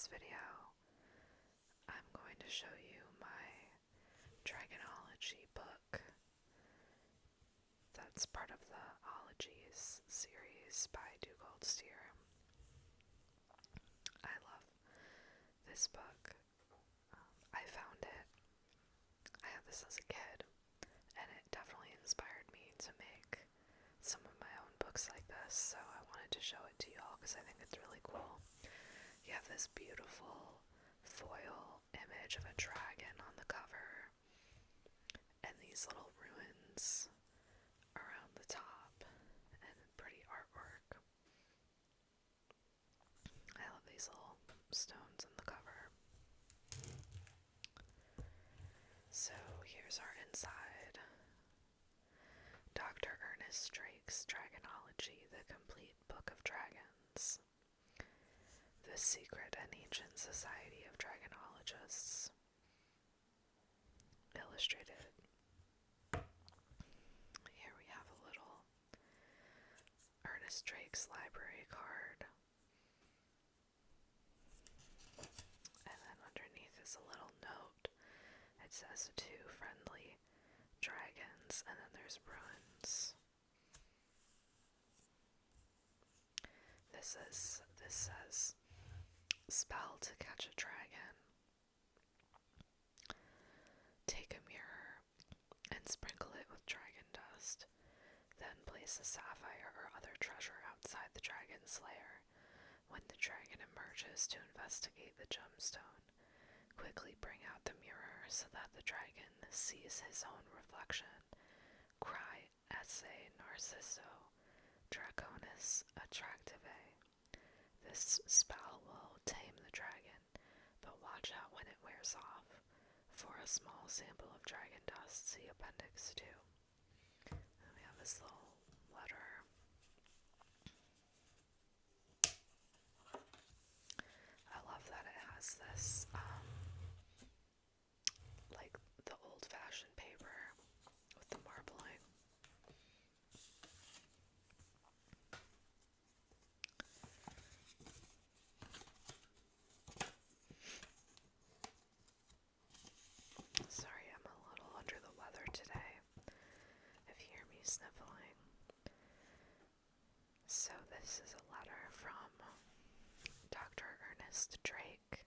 this video, I'm going to show you my Dragonology book that's part of the Ologies series by Dugald Steer. I love this book. I found it. I had this as a kid, and it definitely inspired me to make some of my own books like this, so I wanted to show it to y'all because I think it's really cool. You have this beautiful foil image of a dragon on the cover, and these little ruins around the top, and pretty artwork. I love these little stones in the cover. So here's our inside. Dr. Ernest Drake's Dragonology, the Complete Book of Dragons. The Secret and Ancient Society of Dragonologists. Illustrated. Here we have a little Ernest Drake's library card. And then underneath is a little note. It says "To friendly dragons," and then there's runes. This says "Spell to catch a dragon. Take a mirror and sprinkle it with dragon dust. Then place a sapphire or other treasure outside the dragon's lair. When the dragon emerges to investigate the gemstone, quickly bring out the mirror so that the dragon sees his own reflection. Cry esse narciso, draconis attractive. This spell will tame the dragon, but watch out when it wears off. For a small sample of dragon dust, see Appendix 2. And we have this little letter. I love that it has this, like the old-fashioned paper with the marbling. Sorry, I'm a little under the weather today, if you hear me sniffling. So this is a letter from Dr. Ernest Drake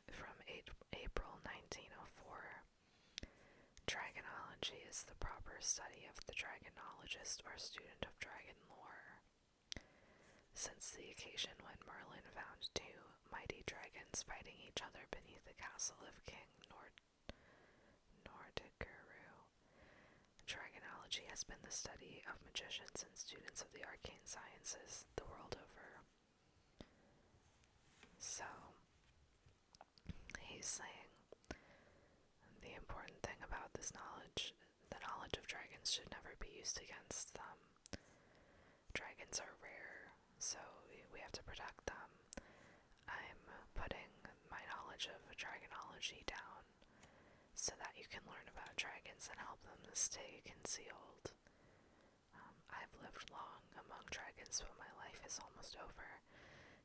from April 1904. Dragonology is the proper study of the dragonologist or student of dragon lore. Since the occasion when Merlin found two mighty dragons fighting each other beneath the castle of King Nordicuru, dragonology has been the study of magicians and students of the arcane sciences the world over. So, he's saying the important thing about this knowledge, the knowledge of dragons should never be used against them. Dragons are rare, so we have to protect them. I'm putting my knowledge of dragonology down so that you can learn about dragons and help them to stay concealed. I've lived long among dragons, but my life is almost over,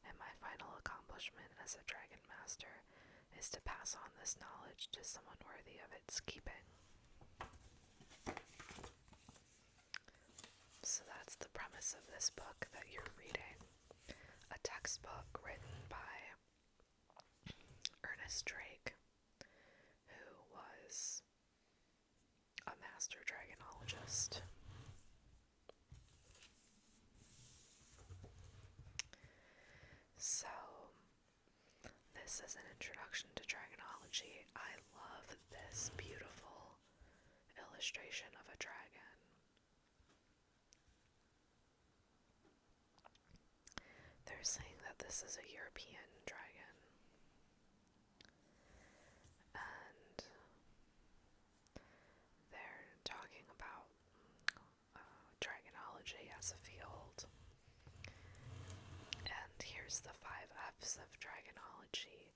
and my final accomplishment as a dragon master is to pass on this knowledge to someone worthy of its keeping. So that's the premise of this book that you're reading. A textbook written by Ernest Drake, who was a master dragonologist. So, this is an introduction to dragonology. I love this beautiful illustration of a dragon. They're saying that this is a European dragon, and they're talking about dragonology as a field. And here's the 5 F's of dragonology: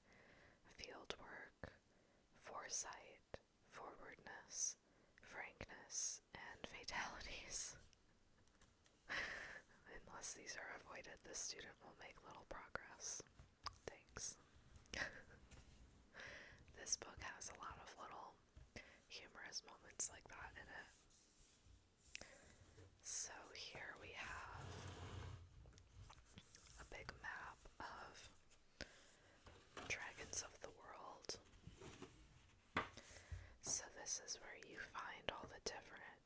fieldwork, foresight, forwardness, frankness, and fatalities. Unless these are avoided, the student will make little progress. this is where you find all the different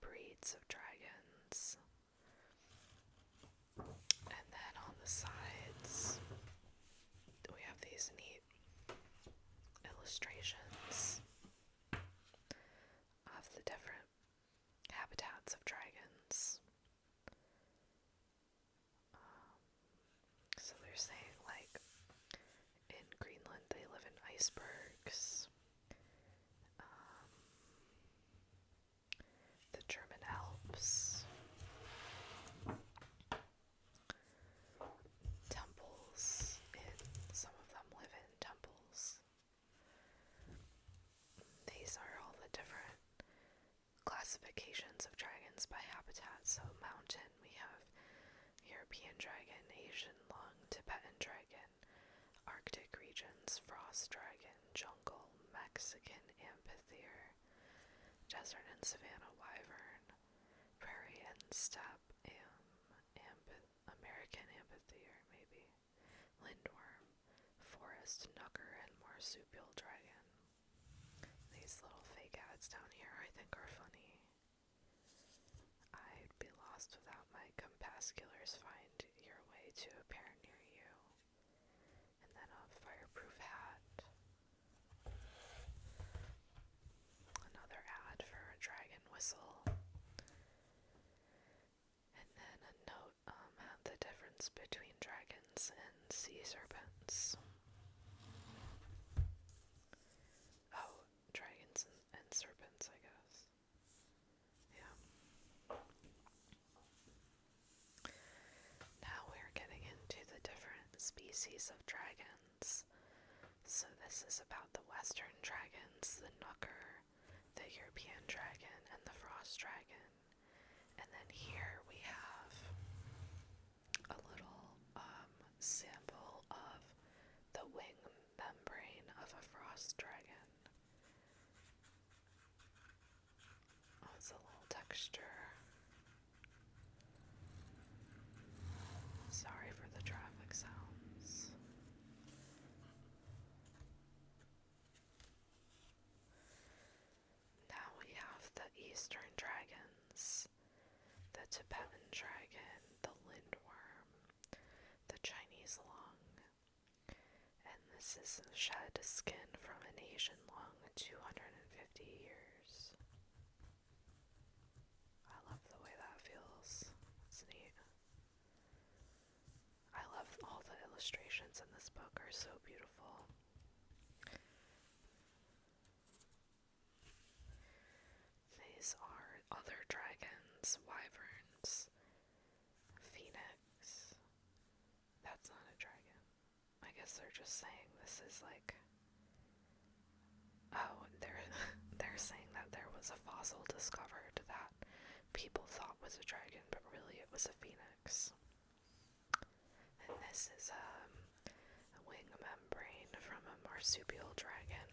breeds of dragons. And then on the sides, we have these neat illustrations of the different habitats of dragons. So they're saying, like, in Greenland they live in icebergs. The German Alps. Temples, some of them live in temples. These are all the different classifications of dragons by habitat. So mountain, we have European dragon, Asian lung, Tibetan dragon, Arctic regions, frost dragon, jungle, Mexican amphitheater, desert and savanna wyvern, prairie and steppe, American amphitheater, maybe, lindworm, forest knucker, and marsupial dragon. These little fake ads down here I think are funny. I'd be lost without my compasculars. Find your way to a pair near you. And then a fireproof hat. Another ad for a dragon whistle. And then a note the difference between dragons and sea serpents. Oh, dragons and serpents, I guess. Yeah. Now we're getting into the different species of dragons. So this is about the western dragons, the knucker, the European dragon, and the frost dragon. And then here we have a little sample of the wing membrane of a frost dragon. Oh, it's a little texture. Sorry for the traffic sounds. Now we have the eastern dragons, the Tibetan dragon, the lindworm, the Chinese lung, and this is shed skin from an Asian lung 250 years. I love the way that feels. It's neat. I love all the illustrations in this book are so beautiful. These are other dragons, wyverns, phoenix. That's not a dragon. I guess they're just saying this is like, oh, they're saying that there was a fossil discovered that people thought was a dragon, but really it was a phoenix. And this is a wing membrane from a marsupial dragon.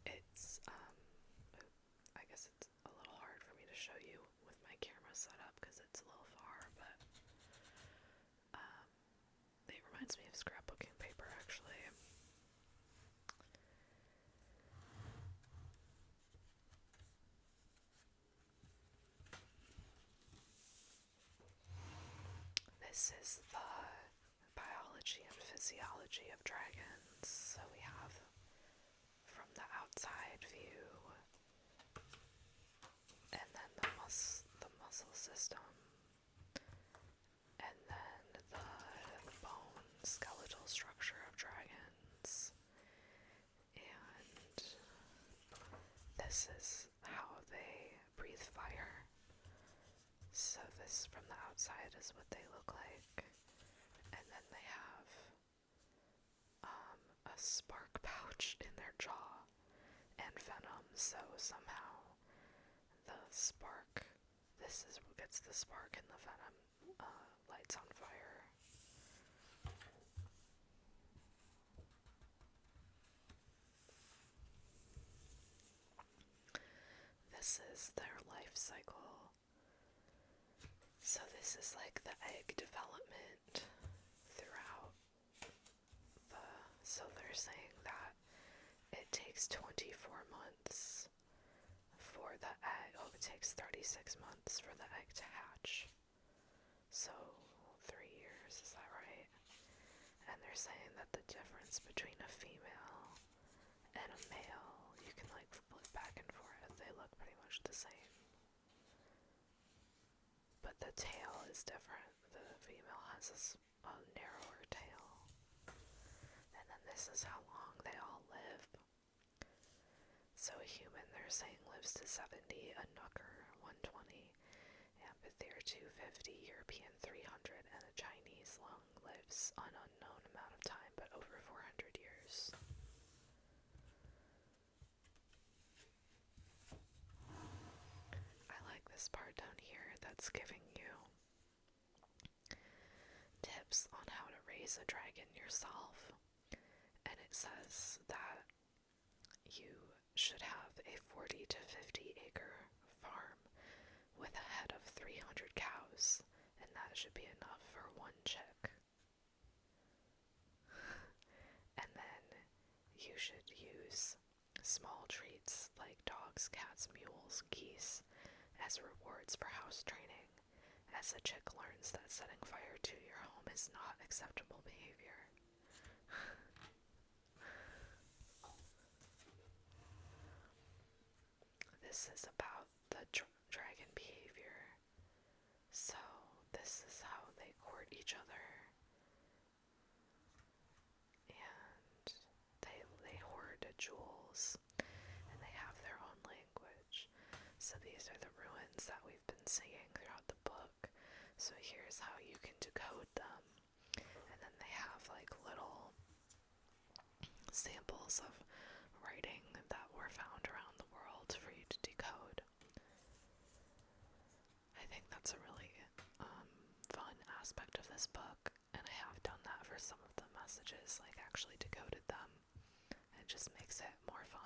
It's I guess it's a little hard for me to show you with my camera set up because it's a little far, but it reminds me of scrapbooking paper, actually. This is the biology and physiology of dragons. So we have from the outside view, and then the muscle system, and then the bone skeletal structure of dragons, and this is how they breathe fire. So this from the outside is what they look like, and then they have a spark pouch in their jaw and venom, so somehow the spark, this is what gets the spark, and the venom lights on fire. This is their life cycle. So this is like the egg development throughout so they're saying that it takes 24 months for the egg. Oh, it takes 36 months for the egg to hatch. So, 3 years, is that right? And they're saying that the difference between a female and a male, you can like flip back and forth, they look pretty much the same. But the tail is different. The female has a narrower tail. And then this is how long they all live. So a human, they're saying, lives to 70, a knucker 120, amphitheater 250, European 300, and a Chinese lung lives an unknown amount of time, but over 400 years. I like this part down here that's giving you tips on how to raise a dragon yourself. And it says that you should have a 40 to 50 acre farm with a head of 300 cows, and that should be enough for one chick. And then you should use small treats like dogs, cats, mules, geese as rewards for house training, as a chick learns that setting fire to your home is not acceptable behavior. This is about the dragon behavior. So this is how they court each other, and they hoard jewels, and they have their own language. So these are the ruins that we've been seeing throughout the book. So here's how you can decode them, and then they have like little samples of writing that were found around the world for you to decode. I think that's a really fun aspect of this book, and I have done that for some of the messages, like actually decoded them. It just makes it more fun.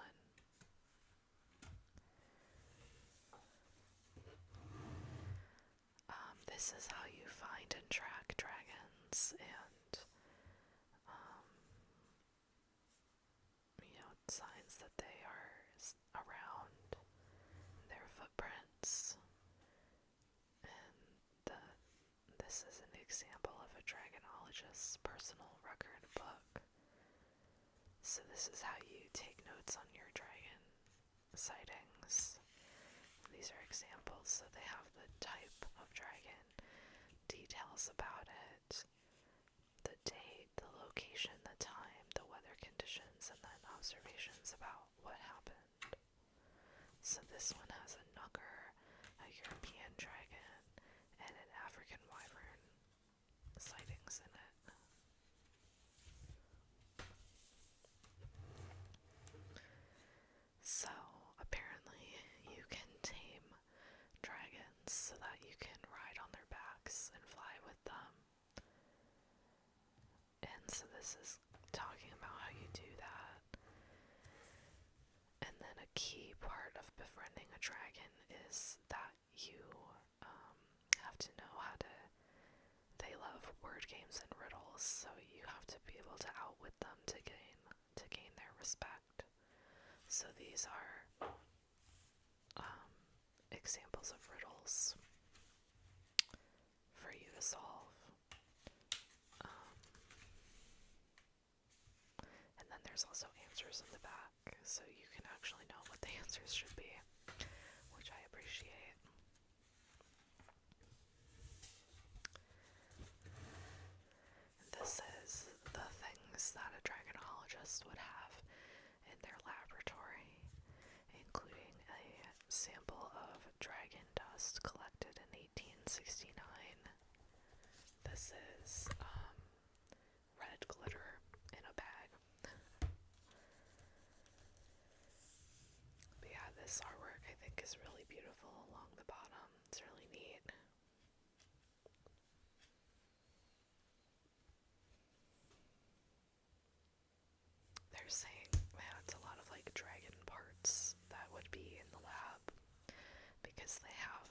This is how you find and track dragons, and signs that they are around, their footprints. And this is an example of a dragonologist's personal record book. So this is how you take notes on your dragon sightings. These are examples, so they have the type of dragon, details about it, the date, the location, the time, the weather conditions, and then observations about what happened. So this one has a knucker, a European dragon, and an African wyvern sightings in it. So apparently you can tame dragons so that you can ride on their backs and fly with them. And so this is talking about how you do that. And then a key part of befriending a dragon is that you have to know how to. They love word games and riddles, so you have to be able to outwit them to gain their respect. So these are examples of riddles for you to solve. And then there's also answers in the back, so you can actually know what the answers should be, which I appreciate. This is the things that a dragonologist would have in their laboratory, including a sample of dragon dust collected in 1869. This is red glitter in a bag. But yeah, this artwork I think is really beautiful along the bottom. It's really neat. They're saying, man, it's a lot of like dragon parts that would be in the lab because they have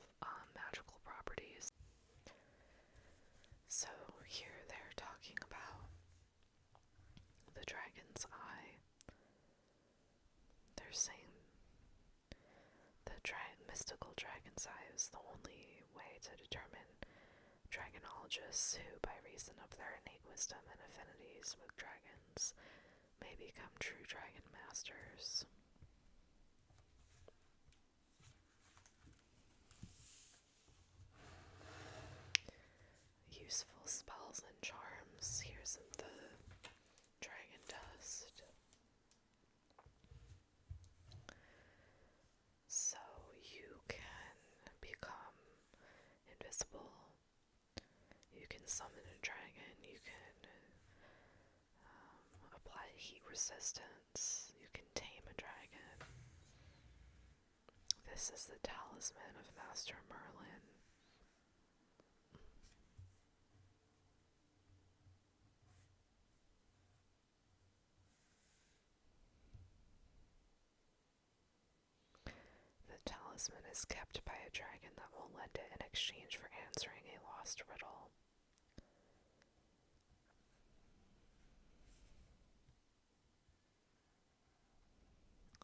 magical properties. So here they're talking about the dragon's eye. to determine dragonologists who, by reason of their innate wisdom and affinities with dragons, may become true dragon masters. Useful spells and charms. Here's the dragon dust. So you can become invisible. You can summon a dragon. You can apply heat resistance. You can tame a dragon. This is the talisman of Master Merlin. The talisman is kept by a dragon that will lend it in exchange for answering a lost riddle.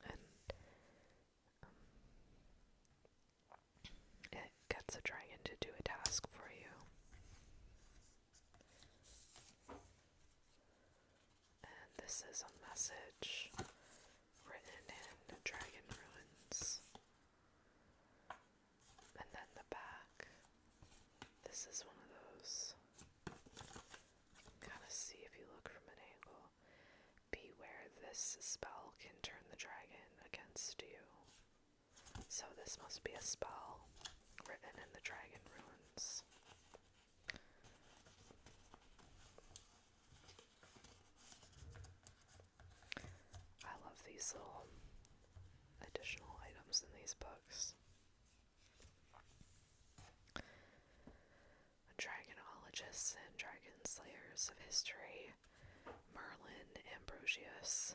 And it gets a dragon to do a task for you. And this is a message written in dragon runes. And then the back. This is one of those. You can kind of see if you look from an angle. Beware, this spell can turn the dragon against you. So this must be a spell written in the dragon runes. I love these little additional items in these books. Dragonologists and dragon slayers of history: Merlin, Ambrosius,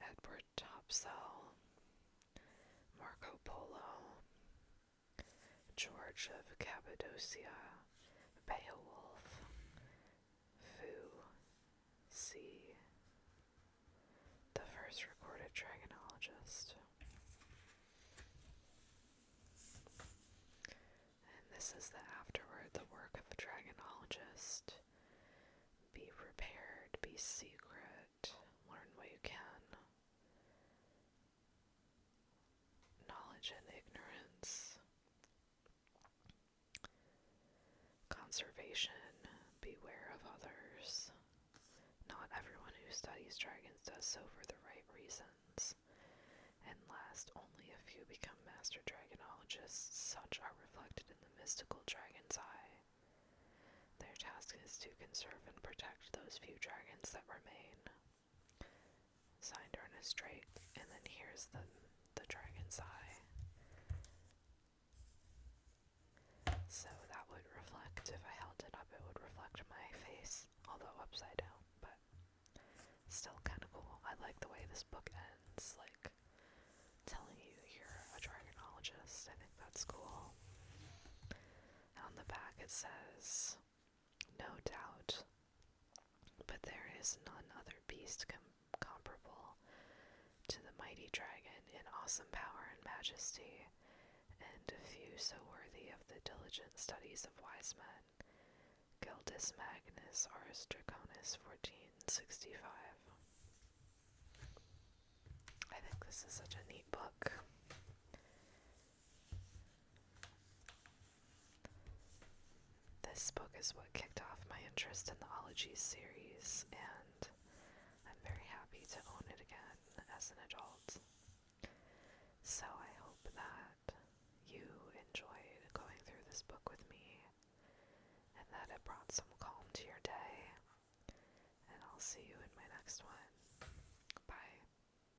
Edward Topsell, Marco Polo, George of Cappadocia, Beowulf, Fu C, the first recorded dragonologist. And this is the afterword, the work of a dragonologist. Be prepared, be secret, learn what you can. Knowledge and ignorance. Conservation, beware of others. Not everyone who studies dragons does so for the right reasons. And last, only a few become master dragonologists. Such are reflected in the mystical dragon's eye. Their task is to conserve and protect those few dragons that remain. Signed, Ernest Drake. And then here's the dragon's eye. So that would reflect, if I held it up, it would reflect my face, although upside down, but still kind of cool. I like the way this book ends, like telling you you're a dragonologist. I think that's cool. On the back it says, no doubt, but there is none other beast comparable to the mighty dragon in awesome power and majesty, and few so worthy of the diligent studies of wise men. Gildus Magnus Ars Draconis 1465. I think this is such a neat book. This book is what kicked off my interest in the Ologies series, and I'm very happy to own it again as an adult. So I hope that you enjoyed going through this book with me, and that it brought some calm to your day, and I'll see you in